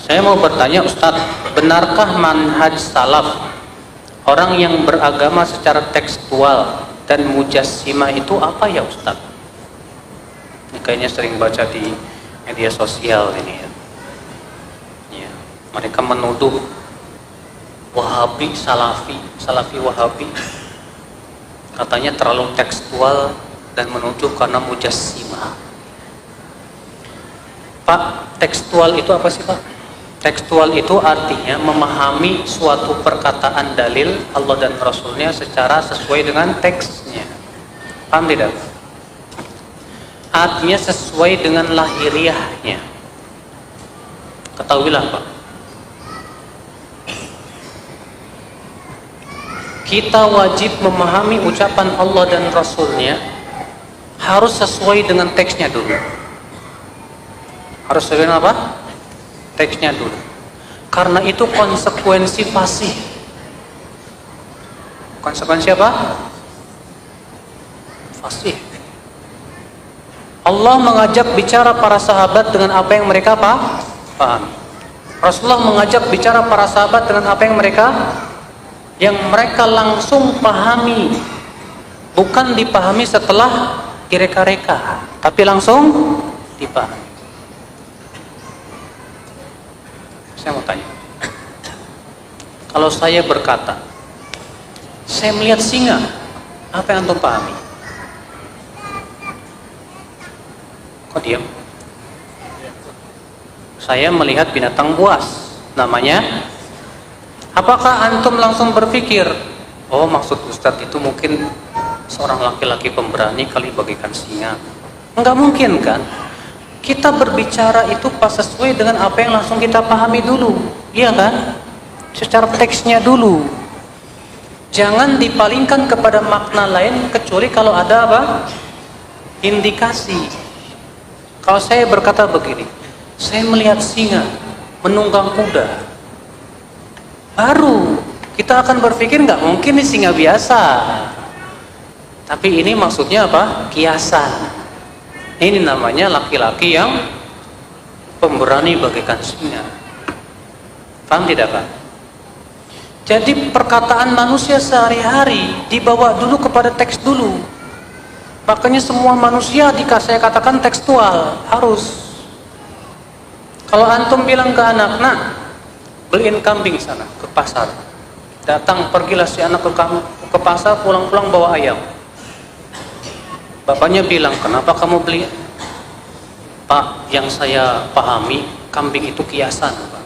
Saya mau bertanya Ustadz, benarkah manhaj salaf, orang yang beragama secara tekstual dan mujassimah itu apa ya Ustadz? Ini kayaknya sering baca di media sosial ini ya. Ya, mereka menuduh Wahabi, Salafi Wahabi, katanya terlalu tekstual dan menuduh karena mujassimah. Pak, tekstual itu apa sih Pak? Tekstual itu artinya memahami suatu perkataan dalil Allah dan Rasulnya secara sesuai dengan teksnya. Paham tidak? Artinya sesuai dengan lahiriahnya. Ketahuilah Pak, kita wajib memahami ucapan Allah dan Rasulnya harus sesuai dengan teksnya dulu. Harus sesuai dengan apa? Teksnya dulu. Karena itu konsekuensi fasih. Konsekuensi apa? Fasih. Allah mengajak bicara para sahabat dengan apa yang mereka paham. Rasulullah mengajak bicara para sahabat dengan apa yang mereka langsung pahami. Bukan dipahami setelah direka-reka, tapi langsung dipahami. Saya mau tanya, kalau saya berkata, saya melihat singa, apa yang antum pahami? Kok diam? Saya melihat binatang buas, namanya. Apakah antum langsung berpikir, oh maksud Ustadz itu mungkin seorang laki-laki pemberani kali bagikan singa? Enggak mungkin kan? Kita berbicara itu pas sesuai dengan apa yang langsung kita pahami dulu, iya kan? Secara teksnya dulu. Jangan dipalingkan kepada makna lain kecuali kalau ada apa? Indikasi. Kalau saya berkata begini, saya melihat singa menunggang kuda, baru kita akan berpikir nggak mungkin ini singa biasa. Tapi ini maksudnya apa? Kiasan. Ini namanya laki-laki yang pemberani bagaikan singa. Paham tidak Pak? Jadi perkataan manusia sehari-hari dibawa dulu kepada teks dulu. Makanya semua manusia saya katakan tekstual, harus. Kalau antum bilang ke anak, nah beliin kambing sana ke pasar. Pergilah si anak ke pasar, pulang-pulang bawa ayam. Bapaknya bilang, kenapa kamu beli? Pak, yang saya pahami kambing itu kiasan Pak.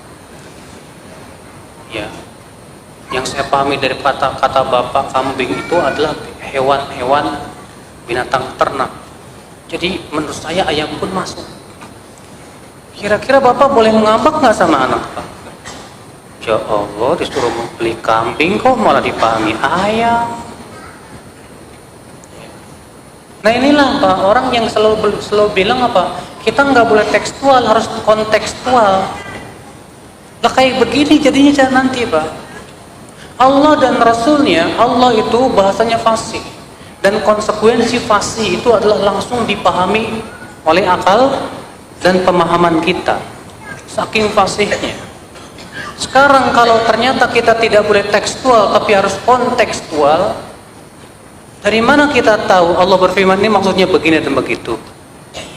Ya, yang saya pahami dari kata bapak, kambing itu adalah hewan-hewan binatang ternak. Jadi menurut saya ayam pun masuk. Kira-kira bapak boleh ngambek nggak sama anak Pak? Ya Allah, disuruh beli kambing kok malah dipahami ayam. Nah inilah Pak, orang yang selalu bilang apa? Kita nggak boleh tekstual, harus kontekstual. Lah kayak begini jadinya nanti Pak. Allah dan Rasulnya, Allah itu bahasanya fasih. Dan konsekuensi fasih itu adalah langsung dipahami oleh akal dan pemahaman kita. Saking fasihnya. Sekarang kalau ternyata kita tidak boleh tekstual tapi harus kontekstual, dari mana kita tahu Allah berfirman ini maksudnya begini dan begitu?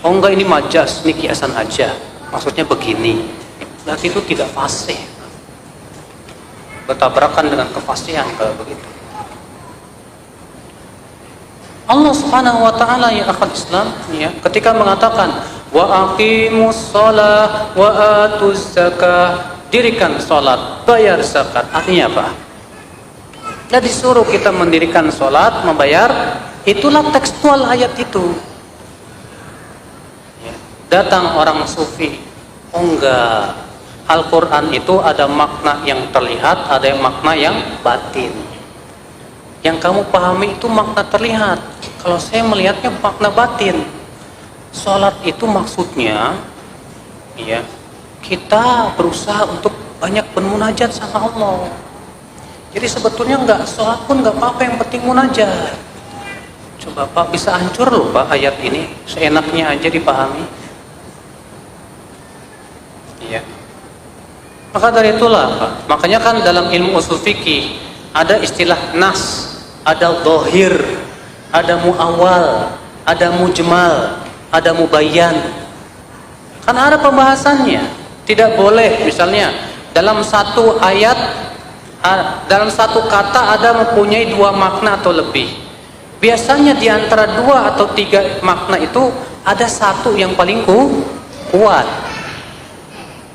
Oh enggak, ini majas, ini kiasan aja, maksudnya begini. Berarti itu tidak fasih. Bertabrakan dengan kefasihan kalau begitu. Allah Subhanahu wa taala ya akhwat Islam ya, ketika mengatakan wa aqimus shalah wa atuz zakah, dirikan salat, bayar zakat. Artinya apa? Nah, disuruh kita mendirikan sholat, membayar, itulah tekstual ayat itu. Ya. Datang orang sufi, oh enggak, Al-Quran itu ada makna yang terlihat, ada yang makna yang batin. Yang kamu pahami itu makna terlihat, kalau saya melihatnya makna batin. Sholat itu maksudnya, ya, kita berusaha untuk banyak bermunajat sama Allah. Jadi sebetulnya enggak sholat pun enggak apa-apa, yang penting munajat. Coba Pak, bisa hancur loh Pak ayat ini, seenaknya aja dipahami. Iya. Maka dari itulah Pak, makanya kan dalam ilmu usul fikih ada istilah nas, ada dhahir, ada muawwal, ada mujmal, ada mubayyan. Kan ada pembahasannya. Tidak boleh misalnya dalam satu ayat, dalam satu kata ada mempunyai dua makna atau lebih. Biasanya di antara dua atau tiga makna itu ada satu yang paling kuat.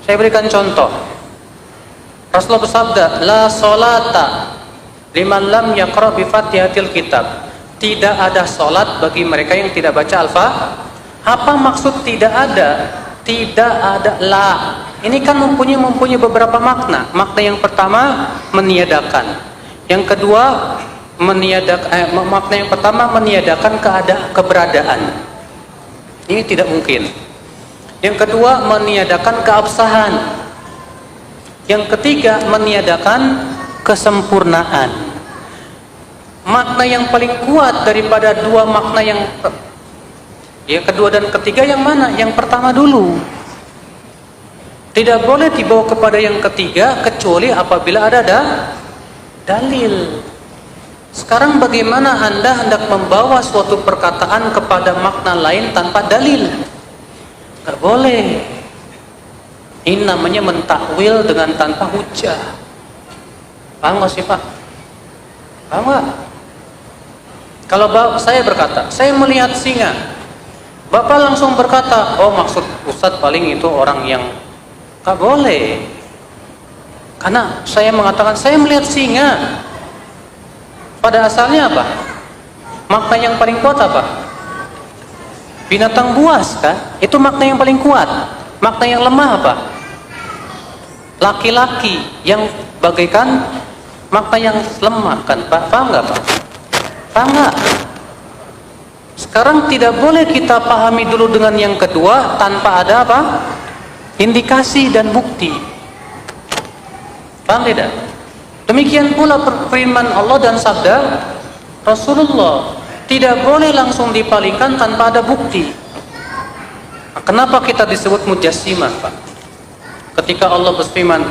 Saya berikan contoh. Rasulullah bersabda, la sholata liman lam yaqra bi fatihatil kitab. Tidak ada solat bagi mereka yang tidak baca Al-Fatihah. Apa maksud tidak ada? Tidak ada la. Ini kan mempunyai beberapa makna. Makna yang pertama meniadakan. Yang kedua makna yang pertama meniadakan keberadaan. Ini tidak mungkin. Yang kedua meniadakan keabsahan. Yang ketiga meniadakan kesempurnaan. Makna yang paling kuat daripada dua makna yang kedua dan ketiga yang mana? Yang pertama dulu. Tidak boleh dibawa kepada yang ketiga kecuali apabila ada dalil. Sekarang bagaimana Anda hendak membawa suatu perkataan kepada makna lain tanpa dalil? Gak boleh. Ini namanya mentakwil dengan tanpa hujah. Paham gak sih Pak? Paham gak? Kalau saya berkata, saya melihat singa, Bapak langsung berkata, oh maksud Ustadz paling itu orang yang... Gak boleh. Karena saya mengatakan, saya melihat singa. Pada asalnya apa? Makna yang paling kuat apa? Binatang buas kan? Itu makna yang paling kuat. Makna yang lemah apa? Laki-laki yang bagaikan makna yang lemah kan? Paham nggak Pak? Paham nggak? Sekarang tidak boleh kita pahami dulu dengan yang kedua tanpa ada apa? Indikasi dan bukti. Paham tidak? Demikian pula firman Allah dan sabda Rasulullah, tidak boleh langsung dipalingkan tanpa ada bukti. Kenapa kita disebut mujassimah Pak? Ketika Allah berfirman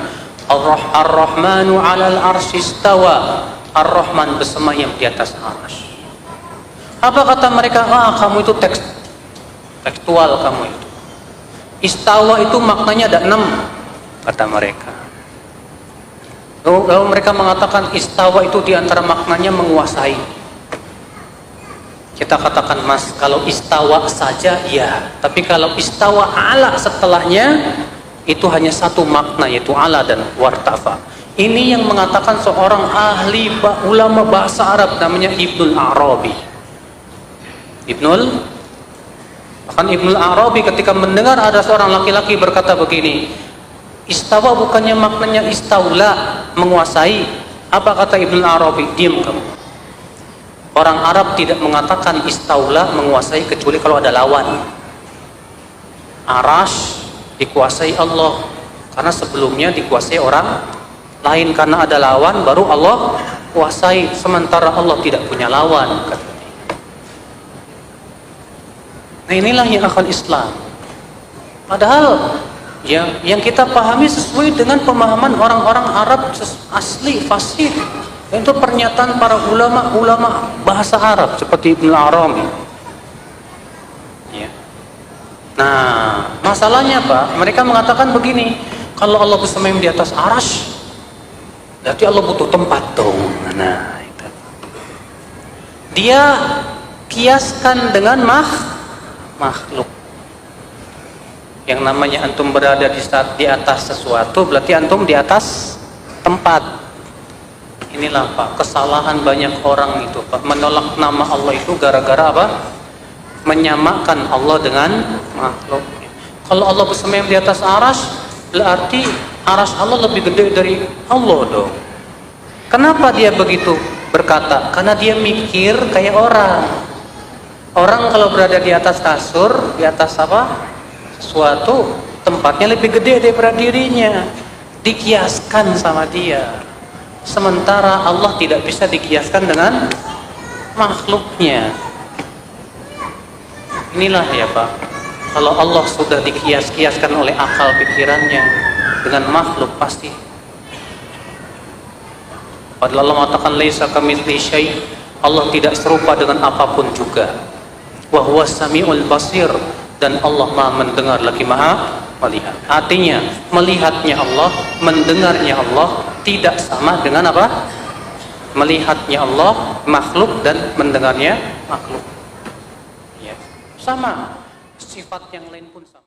Ar-Rahmanu 'alal arsy istawa, Ar-Rahman bersemayam di atas arsy. Apa kata mereka? Kamu itu tekstual kamu itu. Istawa itu maknanya ada 6 kata mereka. Lalu mereka mengatakan istawa itu diantara maknanya menguasai. Kita katakan Mas, kalau istawa saja ya, tapi kalau istawa ala setelahnya itu hanya satu makna, yaitu ala dan wartafa. Ini yang mengatakan seorang ahli ulama bahasa Arab namanya Ibnul Arabi. Bahkan Ibnul Arabi ketika mendengar ada seorang laki-laki berkata begini, istawa bukannya maknanya istaula, menguasai. Apa kata Ibnul Arabi? Diam kamu. Orang Arab tidak mengatakan istaula, menguasai, kecuali kalau ada lawan. Arash dikuasai Allah, karena sebelumnya dikuasai orang lain. Karena ada lawan baru Allah kuasai, sementara Allah tidak punya lawan. Nah inilah yang akal Islam. Padahal yang kita pahami sesuai dengan pemahaman orang-orang Arab asli, fasih. Itu pernyataan para ulama bahasa Arab seperti Ibnul Arabi. Ya. Nah, masalahnya Pak, mereka mengatakan begini, kalau Allah bersemayam di atas arasy, berarti Allah butuh tempat dong. Nah, itu. Dia kiaskan dengan makhluk. Yang namanya antum berada di atas sesuatu, berarti antum di atas tempat. Inilah Pak, kesalahan banyak orang itu Pak, menolak nama Allah itu gara-gara apa? Menyamakan Allah dengan makhluk. Kalau Allah bersemayam di atas arasy, berarti arasy Allah lebih gede dari Allah dong. Kenapa dia begitu berkata? Karena dia mikir kayak orang. Orang kalau berada di atas kasur, di atas apa? Sesuatu, tempatnya lebih gede daripada dirinya, dikiaskan sama dia. Sementara Allah tidak bisa dikiaskan dengan makhluknya. Inilah ya Pak, kalau Allah sudah dikias-kiaskan oleh akal pikirannya, dengan makhluk pasti. Padahal Allah mengatakan laisa kamitslihi syai', Allah tidak serupa dengan apapun juga. Wa huwas samiul basir, dan Allah Maha mendengar lagi Maha melihat. Artinya melihatnya Allah, mendengarnya Allah tidak sama dengan apa? Melihatnya Allah makhluk dan mendengarnya makhluk. Ya, sama. Sifat yang lain pun sama.